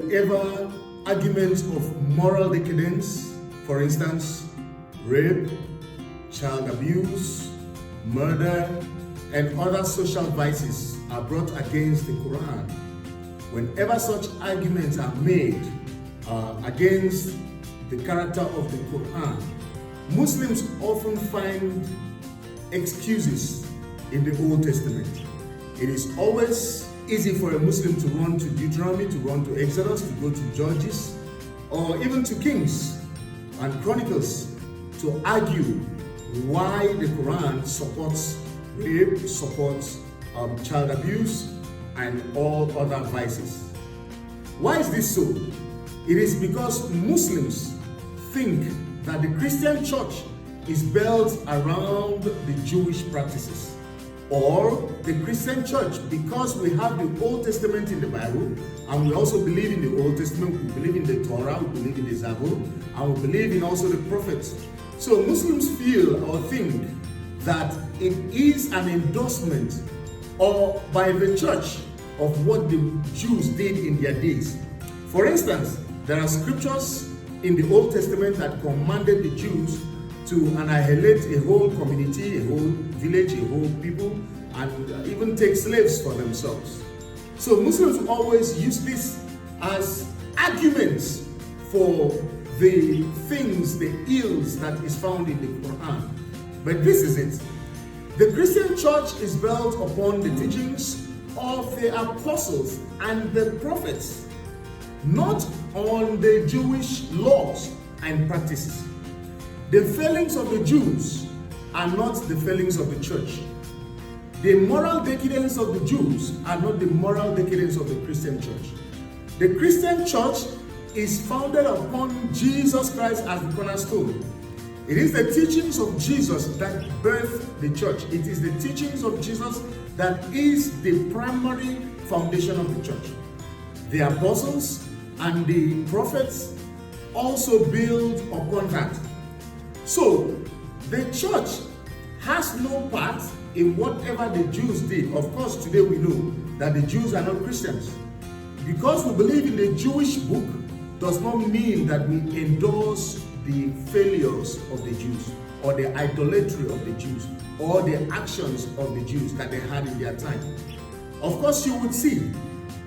whenever arguments of moral decadence, for instance, rape, child abuse, murder, and other social vices are brought against the Quran, whenever such arguments are made against the character of the Quran, Muslims often find excuses in the Old Testament. It is always easy for a Muslim to run to Deuteronomy, to run to Exodus, to go to Judges, or even to Kings and Chronicles to argue why the Quran supports rape, supports child abuse, and all other vices. Why is this so? It is because Muslims think that the Christian church is built around the Jewish practices, or the Christian church, because we have the Old Testament in the Bible, and we also believe in the Old Testament, we believe in the Torah, we believe in the Zabur, and we believe in also the prophets. So Muslims feel or think that it is an endorsement or by the church of what the Jews did in their days. For instance, there are scriptures in the Old Testament that commanded the Jews to annihilate a whole community, a whole village, a whole people, and even take slaves for themselves. So Muslims always use this as arguments for the things, the ills that is found in the Quran. But this is it. The Christian church is built upon the teachings of the apostles and the prophets, not on the Jewish laws and practices. The failings of the Jews are not the failings of the church. The moral decadence of the Jews are not the moral decadence of the Christian church. The Christian church is founded upon Jesus Christ as the cornerstone. It is the teachings of Jesus that birthed the church. It is the teachings of Jesus that is the primary foundation of the church. The apostles and the prophets also build upon that. So, the church has no part in whatever the Jews did. Of course, today we know that the Jews are not Christians. Because we believe in the Jewish book does not mean that we endorse the failures of the Jews, or the idolatry of the Jews, or the actions of the Jews that they had in their time. Of course, you would see,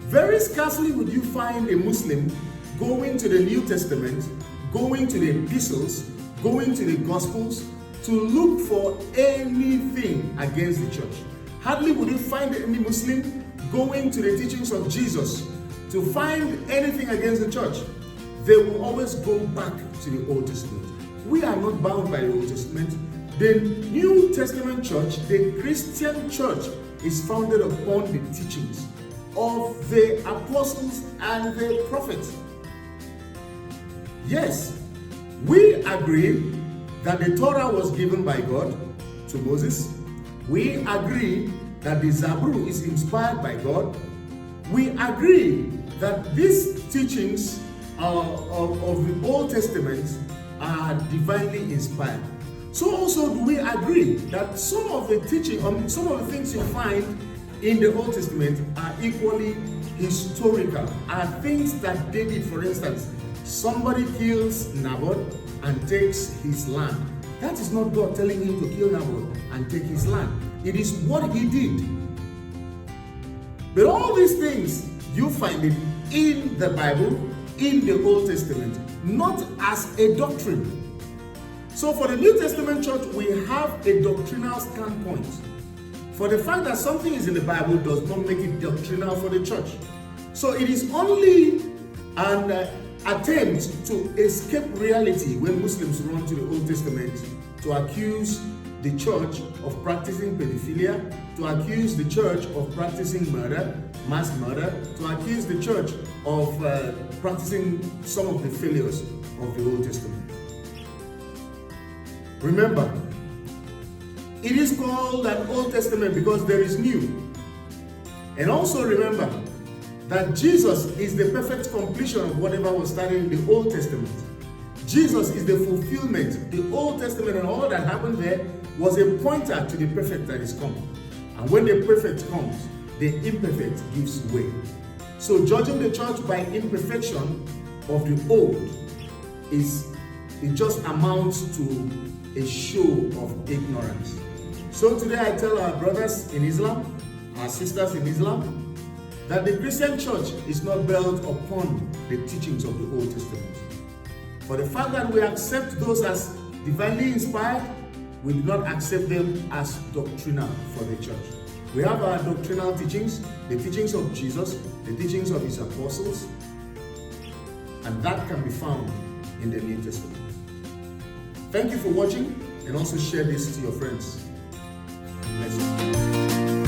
very scarcely would you find a Muslim going to the New Testament, going to the epistles, going to the Gospels to look for anything against the church. Hardly would you find any Muslim going to the teachings of Jesus to find anything against the church. They will always go back to the Old Testament. We are not bound by the Old Testament. The New Testament church, the Christian church, is founded upon the teachings of the apostles and the prophets. Yes, we agree that the Torah was given by God to Moses. We agree that the Zabur is inspired by God. We agree that these teachings of the Old Testament are divinely inspired. So also do we agree that some of the teaching, some of the things you find in the Old Testament are equally historical, are things that they did. For instance, somebody kills Naboth and takes his land. That is not God telling him to kill Naboth and take his land. It is what he did. But all these things, you find it in the Bible, in the Old Testament, not as a doctrine. So for the New Testament church, we have a doctrinal standpoint. For the fact that something is in the Bible does not make it doctrinal for the church. So it is only an attempt to escape reality when Muslims run to the Old Testament to accuse the church of practicing pedophilia, to accuse the church of practicing murder, mass murder, to accuse the church of practicing some of the failures of the Old Testament. Remember, it is called an Old Testament because there is new. And also remember that Jesus is the perfect completion of whatever was started in the Old Testament. Jesus is the fulfillment. The Old Testament and all that happened there was a pointer to the perfect that is coming. And when the perfect comes, the imperfect gives way. So judging the church by imperfection of the old it just amounts to a show of ignorance. So today I tell our brothers in Islam, our sisters in Islam, that the Christian church is not built upon the teachings of the Old Testament. For the fact that we accept those as divinely inspired, we do not accept them as doctrinal for the church. We have our doctrinal teachings, the teachings of Jesus, the teachings of his apostles, and that can be found in the New Testament. Thank you for watching, and also share this to your friends. Bless you.